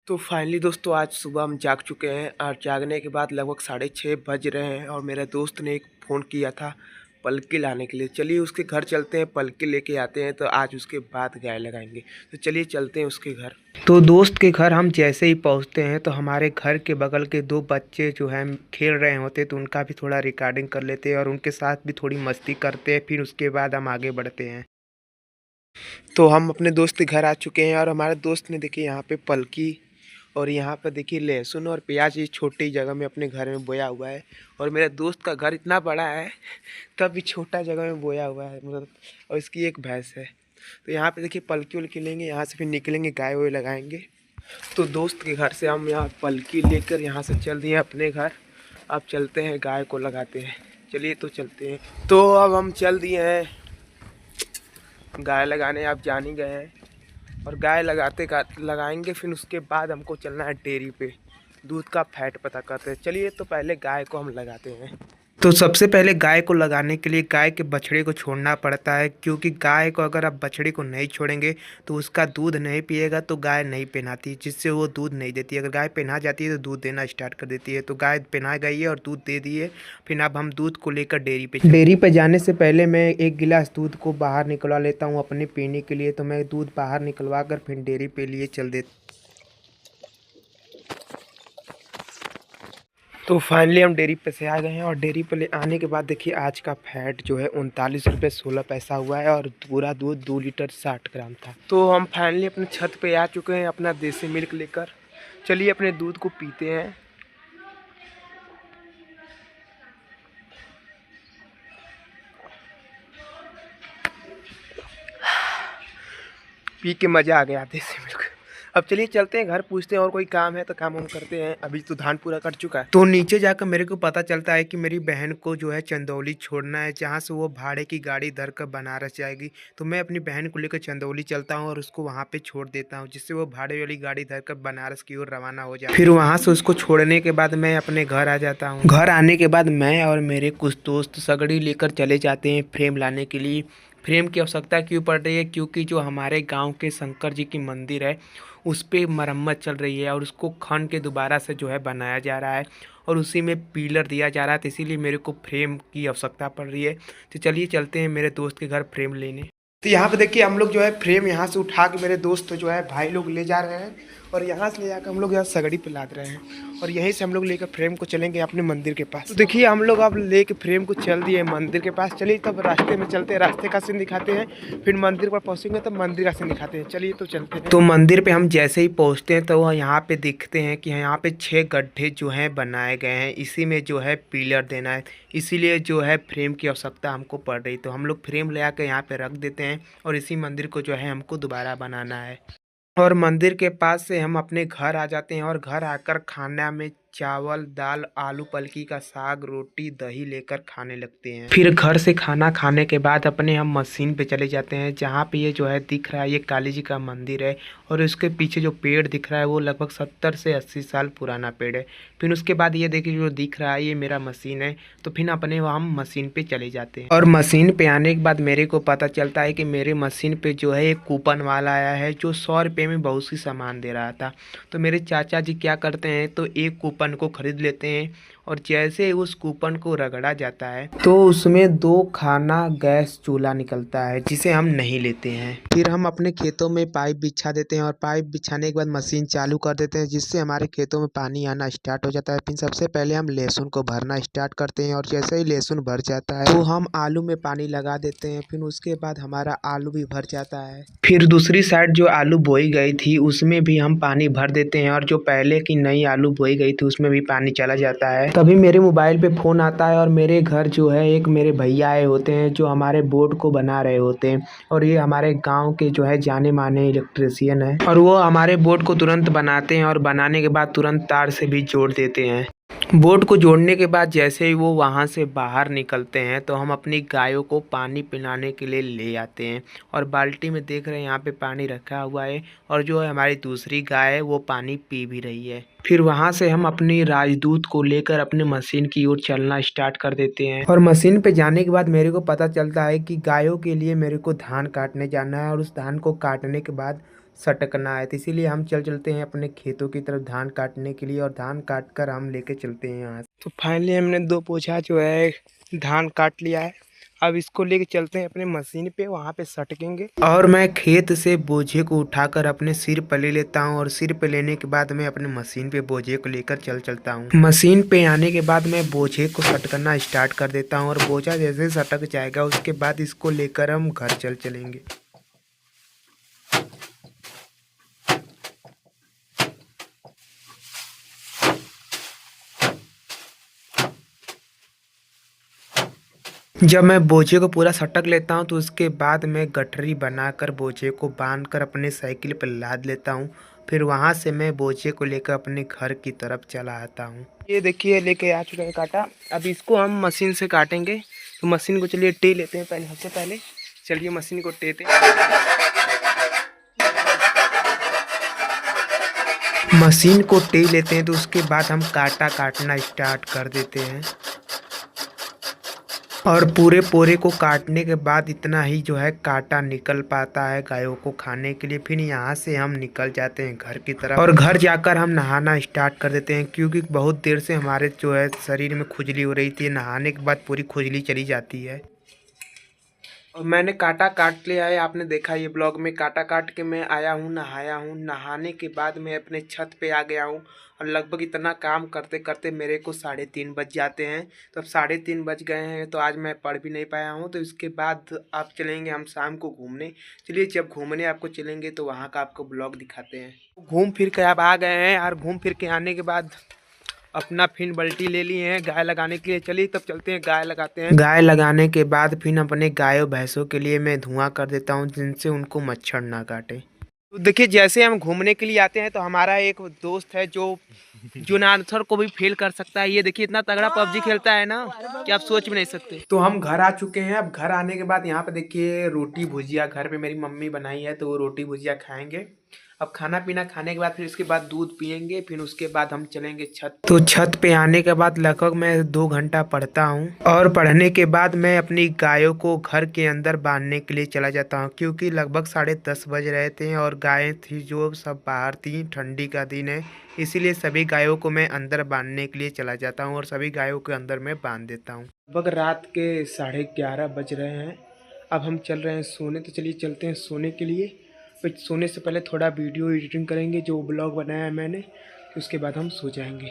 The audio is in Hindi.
तो फाइनली दोस्तों आज सुबह हम जाग चुके हैं और जागने के बाद लगभग 6:30 बज रहे हैं और मेरे दोस्त ने एक फ़ोन किया था पलकी लाने के लिए। चलिए उसके घर चलते हैं, पलकी लेके आते हैं तो आज उसके बाद गाय लगाएंगे। तो चलिए चलते हैं उसके घर। तो दोस्त के घर हम जैसे ही पहुंचते हैं तो हमारे घर के बगल के दो बच्चे जो हैं खेल रहे होते तो उनका भी थोड़ा रिकॉर्डिंग कर लेते हैं और उनके साथ भी थोड़ी मस्ती करते हैं। फिर उसके बाद हम आगे बढ़ते हैं। तो हम अपने दोस्त के घर आ चुके हैं और हमारे दोस्त ने देखिए यहाँ पे पलकी और यहाँ पर देखिए लहसुन और प्याज इस छोटी जगह में अपने घर में बोया हुआ है। और मेरे दोस्त का घर इतना बड़ा है तब भी छोटा जगह में बोया हुआ है मतलब। और इसकी एक भैंस है। तो यहाँ पे देखिए पलकी उलकी लेंगे, यहाँ से फिर निकलेंगे गाय वाय लगाएंगे। तो दोस्त के घर से हम यहाँ पलकी लेकर यहाँ से चल दिए अपने घर। अब चलते हैं गाय को लगाते हैं। चलिए तो चलते हैं। तो अब हम चल दिए हैं गाय लगाने, आप जान ही गए हैं। और गाय लगाएंगे फिर उसके बाद हमको चलना है डेयरी पे, दूध का फैट पता करते हैं। चलिए तो पहले गाय को हम लगाते हैं। तो सबसे पहले गाय को लगाने के लिए गाय के बछड़े को छोड़ना पड़ता है, क्योंकि गाय को अगर आप बछड़े को नहीं छोड़ेंगे तो उसका दूध नहीं पिएगा तो गाय नहीं पहनाती, जिससे वो दूध नहीं देती। अगर गाय पहना जाती है तो दूध देना स्टार्ट कर देती है। तो गाय पहना गई है और दूध दे दिए। फिर अब हम दूध को लेकर डेयरी पे जाने से पहले मैं एक गिलास दूध को बाहर निकलवा लेता हूँ अपने पीने के लिए। तो मैं दूध बाहर निकलवा कर फिर डेयरी पे लिए चल देता। तो फाइनली हम डेयरी पे से आ गए हैं और डेयरी पे ले आने के बाद देखिए आज का फैट जो है 39 रुपये 16 पैसा हुआ है और पूरा दूध 2 लीटर 60 ग्राम था। तो हम फाइनली अपने छत पे आ चुके हैं अपना देसी मिल्क लेकर। चलिए अपने दूध को पीते हैं। पी के मज़ा आ गया देसी मिल्क। अब चलिए चलते हैं घर, पूछते हैं और कोई काम है तो काम हम करते हैं। अभी तो धान पूरा कट चुका है। तो नीचे जाकर मेरे को पता चलता है कि मेरी बहन को जो है चंदौली छोड़ना है, जहाँ से वो भाड़े की गाड़ी धर कर बनारस जाएगी। तो मैं अपनी बहन को लेकर चंदौली चलता हूँ और उसको वहाँ पे छोड़ देता हूँ, जिससे वो भाड़े वाली गाड़ी धर कर बनारस की ओर रवाना हो जाए। फिर वहाँ से उसको छोड़ने के बाद मैं अपने घर आ जाता हूँ। घर आने के बाद मैं और मेरे कुछ दोस्त सगड़ी लेकर चले जाते हैं फ्रेम लाने के लिए। फ्रेम की आवश्यकता क्यों पड़ रही है? क्योंकि जो हमारे गांव के शंकर जी की मंदिर है उस पर मरम्मत चल रही है और उसको खन के दोबारा से जो है बनाया जा रहा है और उसी में पिलर दिया जा रहा है। तो इसीलिए मेरे को फ्रेम की आवश्यकता पड़ रही है। तो चलिए चलते हैं मेरे दोस्त के घर फ्रेम लेने। तो यहाँ पे देखिए हम लोग जो है फ्रेम यहाँ से उठा के मेरे दोस्त जो है भाई लोग ले जा रहे हैं और यहाँ से ले जाकर हम लोग यहाँ सगड़ी पे लाद रहे हैं और यहीं से हम लोग लेकर फ्रेम को चलेंगे अपने मंदिर के पास। तो देखिए हम लोग अब लेके फ्रेम को चल दिए मंदिर के पास। चलिए तब रास्ते में चलते हैं, रास्ते का सीन दिखाते हैं। फिर मंदिर पर पहुँचेंगे तब मंदिर का सीन दिखाते हैं। चलिए तो चलते हैं। तो मंदिर पे हम जैसे ही पहुँचते हैं तो यहाँ पे दिखते हैं कि यहाँ पे 6 गड्ढे जो हैं बनाए गए हैं, इसी में जो है पिलर देना है। इसीलिए जो है फ्रेम की आवश्यकता हमको पड़ रही। तो हम लोग फ्रेम ले आकर यहाँ पे रख देते हैं और इसी मंदिर को जो है हमको दोबारा बनाना है। और मंदिर के पास से हम अपने घर आ जाते हैं और घर आकर खाना में चावल दाल आलू पलकी का साग रोटी दही लेकर खाने लगते हैं। फिर घर से खाना खाने के बाद अपने हम मशीन पे चले जाते हैं, जहाँ पे ये जो है दिख रहा है ये काली जी का मंदिर है और उसके पीछे जो पेड़ दिख रहा है वो लगभग 70 से 80 साल पुराना पेड़ है। फिर उसके बाद ये देखिए जो दिख रहा है ये मेरा मशीन है। तो फिर अपने हम मशीन पे चले जाते हैं और मशीन पे आने के बाद मेरे को पता चलता है कि मेरे मशीन पे जो है एक कूपन वाला आया है जो 100 रुपये में बहुत सी सामान दे रहा था। तो मेरे चाचा जी क्या करते हैं तो एक कूपन को खरीद लेते हैं और जैसे उस कूपन को रगड़ा जाता है तो उसमें 2 खाना गैस चूल्हा निकलता है, जिसे हम नहीं लेते हैं। फिर हम अपने खेतों में पाइप बिछा देते हैं और पाइप बिछाने के बाद मशीन चालू कर देते हैं, जिससे हमारे खेतों में पानी आना स्टार्ट हो जाता है। फिर सबसे पहले हम लहसुन को भरना स्टार्ट करते हैं और जैसे ही लहसुन भर जाता है तो हम आलू में पानी लगा देते हैं। फिर उसके बाद हमारा आलू भी भर जाता है। फिर दूसरी साइड जो आलू बोई गई थी उसमें भी हम पानी भर देते हैं और जो पहले की नई आलू बोई गई थी उसमें भी पानी चला जाता है। तभी मेरे मोबाइल पे फ़ोन आता है और मेरे घर जो है एक मेरे भैया आए होते हैं जो हमारे बोर्ड को बना रहे होते हैं और ये हमारे गांव के जो है जाने माने इलेक्ट्रिशियन है और वो हमारे बोर्ड को तुरंत बनाते हैं और बनाने के बाद तुरंत तार से भी जोड़ देते हैं। बोट को जोड़ने के बाद जैसे ही वो वहाँ से बाहर निकलते हैं तो हम अपनी गायों को पानी पिलाने के लिए ले आते हैं और बाल्टी में देख रहे हैं यहाँ पे पानी रखा हुआ है और जो है हमारी दूसरी गाय है वो पानी पी भी रही है। फिर वहाँ से हम अपनी राजदूत को लेकर अपने मशीन की ओर चलना स्टार्ट कर देते हैं और मशीन पे जाने के बाद मेरे को पता चलता है कि गायों के लिए मेरे को धान काटने जाना है और उस धान को काटने के बाद सटकना है। तो इसीलिए हम चलते हैं अपने खेतों की तरफ धान काटने के लिए, और धान काट कर हम लेके चलते हैं यहाँ से। तो फाइनली हमने 2 बोझा जो है धान काट लिया है। अब इसको लेके चलते हैं अपने मशीन पे, वहाँ पे सटकेंगे। और मैं खेत से बोझे को उठाकर अपने सिर पर ले लेता हूँ, और सिर पे लेने के बाद मैं अपने मशीन पे बोझे को लेकर चलता हूँ। मशीन पे आने के बाद मैं बोझे को सटकना स्टार्ट कर देता हूँ, और बोझा जैसे सटक जाएगा उसके बाद इसको लेकर हम घर चलेंगे। जब मैं बोझे को पूरा सटक लेता हूँ तो उसके बाद मैं गठरी बनाकर बोझे को बांधकर अपने साइकिल पर लाद लेता हूँ। फिर वहाँ से मैं बोझे को लेकर अपने घर की तरफ चला आता हूँ। ये देखिए लेके आ चुके हैं काटा। अब इसको हम मशीन से काटेंगे। तो मशीन को चलिए टे लेते हैं पहले, सबसे पहले चलिए मशीन को टेते। मशीन को टे लेते हैं तो उसके बाद हम काटा काटना स्टार्ट कर देते हैं। और पूरे पोरे को काटने के बाद इतना ही जो है काटा निकल पाता है गायों को खाने के लिए। फिर यहाँ से हम निकल जाते हैं घर की तरफ, और घर जाकर हम नहाना स्टार्ट कर देते हैं, क्योंकि बहुत देर से हमारे जो है शरीर में खुजली हो रही थी। नहाने के बाद पूरी खुजली चली जाती है। और मैंने काटा काट लिया है, आपने देखा ये ब्लॉग में काटा काट के मैं आया हूँ, नहाया हूँ। नहाने के बाद मैं अपने छत पे आ गया हूँ, और लगभग इतना काम करते करते मेरे को 3:30 बज जाते हैं। तो अब 3:30 बज गए हैं, तो आज मैं पढ़ भी नहीं पाया हूँ। तो इसके बाद आप चलेंगे हम शाम को घूमने। चलिए जब घूमने आपको चलेंगे तो वहाँ का आपको ब्लॉग दिखाते हैं। घूम फिर के आप आ गए हैं, और घूम फिर के आने के बाद अपना फिर बल्टी ले लिए हैं गाय लगाने के लिए। चलिए तब चलते हैं गाय लगाते हैं। गाय लगाने के बाद फिर अपने गायों भैंसों के लिए मैं धुआं कर देता हूँ, जिनसे उनको मच्छर ना काटे। तो देखिए जैसे हम घूमने के लिए आते हैं तो हमारा एक दोस्त है जो आंसर को भी फेल कर सकता है। ये देखिए इतना तगड़ा पबजी खेलता है ना कि आप सोच भी नहीं सकते। तो हम घर आ चुके हैं। अब घर आने के बाद यहाँ पे देखिए रोटी भुजिया घर पे मेरी मम्मी बनाई है, तो वो रोटी भुजिया खाएंगे। अब खाना पीना खाने के बाद फिर उसके बाद दूध पियेंगे। फिर उसके बाद हम चलेंगे छत। तो छत पे आने के बाद लगभग मैं 2 घंटा पढ़ता हूँ, और पढ़ने के बाद मैं अपनी गायों को घर के अंदर बांधने के लिए चला जाता हूँ, क्योंकि लगभग 10:30 बज रहे थे और गायें थी जो सब बाहर थी। ठंडी का दिन है, इसीलिए सभी गायों को मैं अंदर बांधने के लिए चला जाता हूँ, और सभी गायों के अंदर मैं बांध देता हूँ। लगभग रात के 11:30 बज रहे हैं। अब हम चल रहे हैं सोने। तो चलिए चलते हैं सोने के लिए। फिर सोने से पहले थोड़ा वीडियो एडिटिंग करेंगे जो ब्लॉग बनाया है मैंने, उसके बाद हम सो जाएंगे।